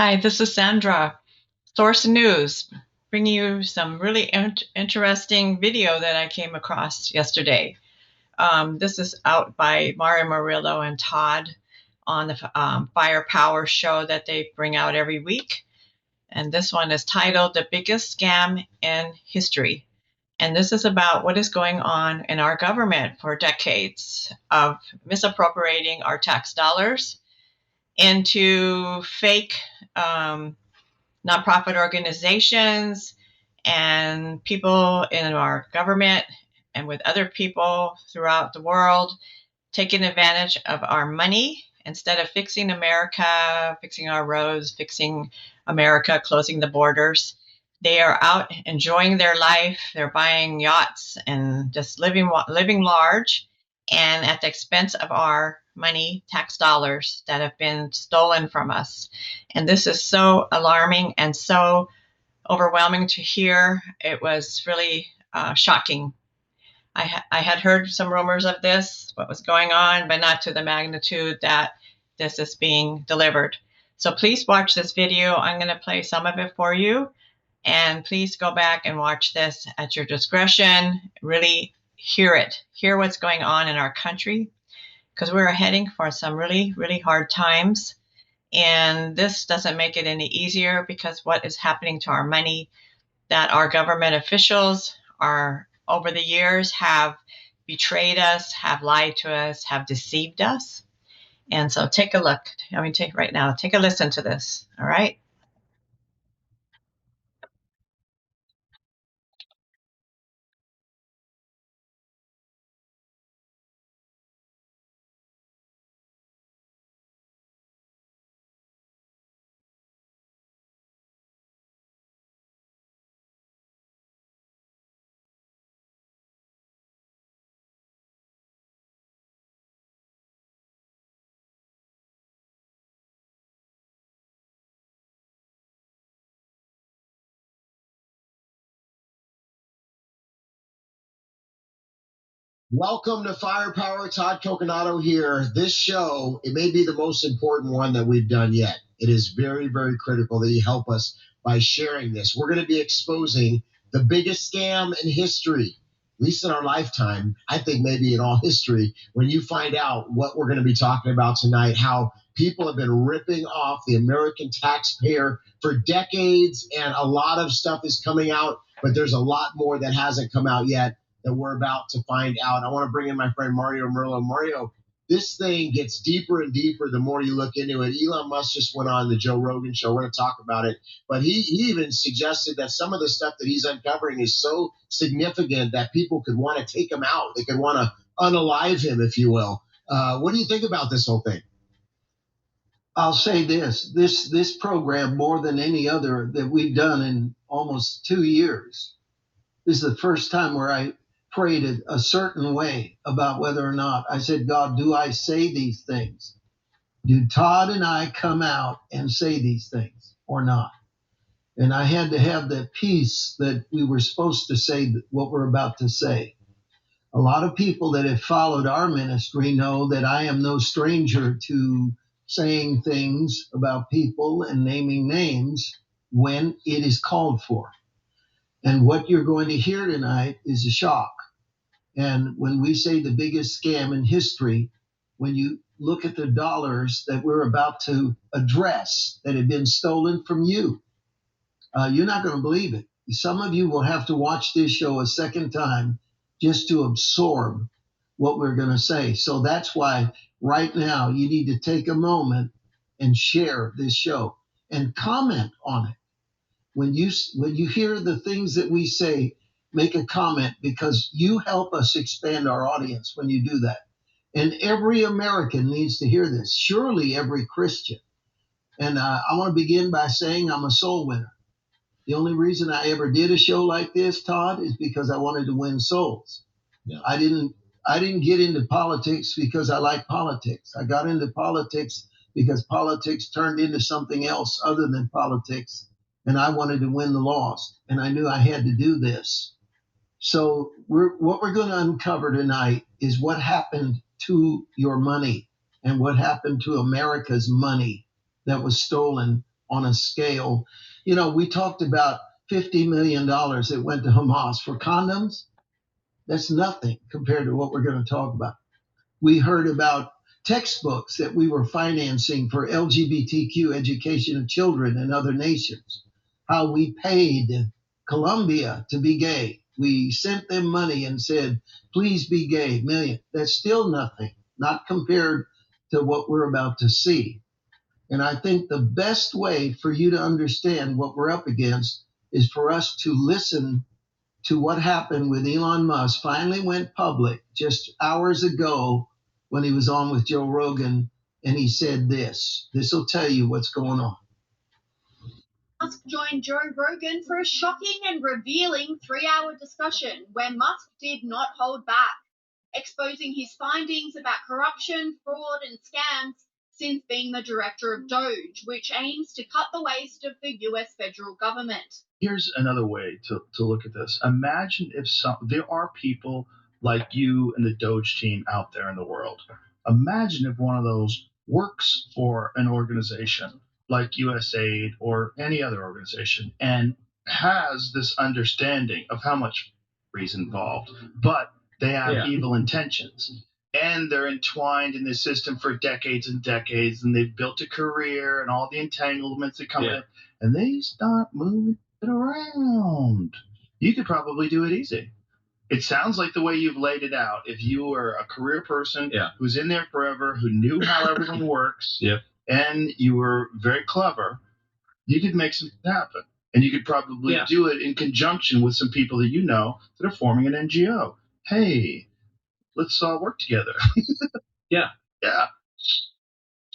Hi, this is Sandra, Source News, bringing you some really interesting video that I came across yesterday. This is out by Mario Murillo and Todd on the Firepower show that they bring out every week. And this one is titled The Biggest Scam in History. And this is about what is going on in our government for decades of misappropriating our tax dollars into fake nonprofit organizations and people in our government and with other people throughout the world taking advantage of our money instead of fixing America, fixing our roads, fixing America, closing the borders. They are out enjoying their life. They're buying yachts and just living large, and at the expense of our money, tax dollars that have been stolen from us. And this is so alarming and so overwhelming to hear. It was really shocking. I had heard some rumors of this, what was going on, but not to the magnitude that this is being delivered. So please watch this video. I'm going to play some of it for you. And please go back and watch this at your discretion. Really hear it. Hear what's going on in our country, because we're heading for some really, really hard times. And this doesn't make it any easier, because what is happening to our money, that our government officials are over the years have betrayed us, have lied to us, have deceived us. And so take a look. Take right now, take a listen to this. All right. Welcome to Firepower. Todd Coconato here. This show, it may be the most important one that we've done yet. It is very, very critical that you help us by sharing this. We're going to be exposing the biggest scam in history, at least in our lifetime. I think maybe in all history, when you find out what we're going to be talking about tonight, how people have been ripping off the American taxpayer for decades, and a lot of stuff is coming out, but there's a lot more that hasn't come out yet that we're about to find out. I want to bring in my friend Mario Murillo. Mario, this thing gets deeper and deeper the more you look into it. Elon Musk just went on the Joe Rogan show. We're going to talk about it. But he even suggested that some of the stuff that he's uncovering is so significant that people could want to take him out. They could want to unalive him, if you will. What do you think about this whole thing? I'll say this program, more than any other that we've done in almost 2 years, this is the first time where I prayed a certain way about whether or not I said, God, do I say these things? Do Todd and I come out and say these things or not? And I had to have that peace that we were supposed to say what we're about to say. A lot of people that have followed our ministry know that I am no stranger to saying things about people and naming names when it is called for. And what you're going to hear tonight is a shock. And when we say the biggest scam in history, when you look at the dollars that we're about to address that have been stolen from you, you're not going to believe it. Some of you will have to watch this show a second time just to absorb what we're going to say. So that's why right now you need to take a moment and share this show and comment on it. When you hear the things that we say, make a comment, because you help us expand our audience when you do that. And every American needs to hear this. Surely every Christian. And I want to begin by saying I'm a soul winner. The only reason I ever did a show like this, Todd, is because I wanted to win souls. Yeah. I didn't get into politics because I like politics. I got into politics because politics turned into something else other than politics, and I wanted to win the lost, and I knew I had to do this. So what we're going to uncover tonight is what happened to your money and what happened to America's money that was stolen on a scale. We talked about $50 million that went to Hamas for condoms. That's nothing compared to what we're going to talk about. We heard about textbooks that we were financing for LGBTQ education of children in other nations, how we paid Colombia to be gay. We sent them money and said, please be gay, million. That's still nothing, not compared to what we're about to see. And I think the best way for you to understand what we're up against is for us to listen to what happened with Elon Musk. Finally went public just hours ago when he was on with Joe Rogan, and he said this. This will tell you what's going on. Musk joined Joe Rogan for a shocking and revealing 3-hour discussion where Musk did not hold back, exposing his findings about corruption, fraud, and scams since being the director of Doge, which aims to cut the waste of the US federal government. Here's another way to look at this. Imagine if there are people like you and the Doge team out there in the world. Imagine if one of those works for an organization like USAID or any other organization and has this understanding of how much free is involved, but they have evil intentions. And they're entwined in this system for decades and decades, and they've built a career and all the entanglements that come with it, and they start moving it around. You could probably do it easy. It sounds like the way you've laid it out. If you were a career person who's in there forever, who knew how everything works, and you were very clever, you could make something happen. And you could probably do it in conjunction with some people that you know that are forming an NGO. Hey, let's all work together. Yeah.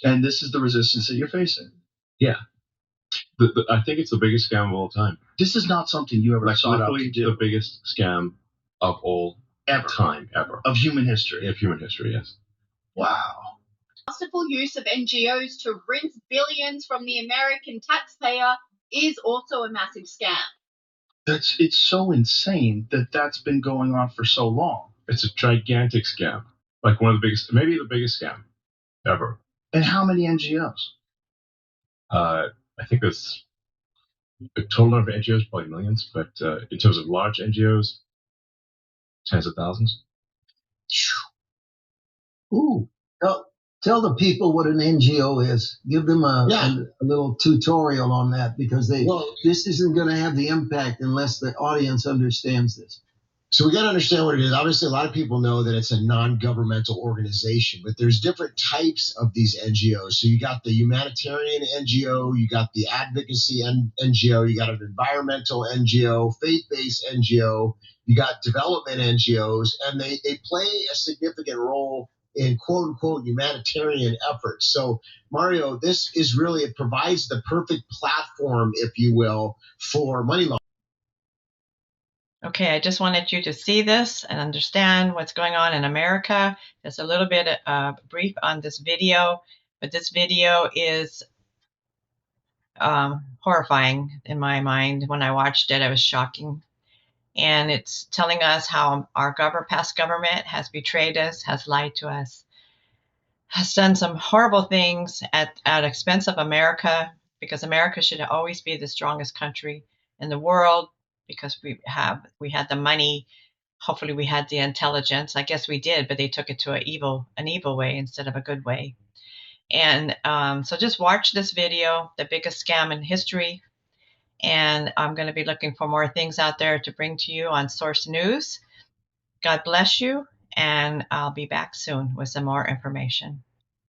And this is the resistance that you're facing. Yeah. I think it's the biggest scam of all time. This is not something you ever sought out to do. The biggest scam of all time, ever. Of human history. Of human history, yes. Wow. Masterful use of NGOs to rinse billions from the American taxpayer is also a massive scam. It's so insane that that's been going on for so long. It's a gigantic scam. Like one of the biggest, maybe the biggest scam ever. And how many NGOs? I think there's the total number of NGOs, probably millions, but in terms of large NGOs, tens of thousands. Ooh. Tell the people what an NGO is. Give them a little tutorial on that, because this isn't going to have the impact unless the audience understands this. So we got to understand what it is. Obviously, a lot of people know that it's a non-governmental organization, but there's different types of these NGOs. So you got the humanitarian NGO, you got the advocacy NGO, you got an environmental NGO, faith-based NGO, you got development NGOs, and they play a significant role in quote-unquote humanitarian efforts. So, Mario, this is really, it provides the perfect platform, if you will, for money laundering. Okay, I just wanted you to see this and understand what's going on in America. There's a little bit brief on this video, but this video is horrifying in my mind. When I watched it, it was shocking. And it's telling us how our past government has betrayed us, has lied to us, has done some horrible things at expense of America, because America should always be the strongest country in the world, because we had the money. Hopefully we had the intelligence. I guess we did, but they took it to an evil way instead of a good way. And so just watch this video, the biggest scam in history. And I'm going to be looking for more things out there to bring to you on Source News. God bless you, and I'll be back soon with some more information.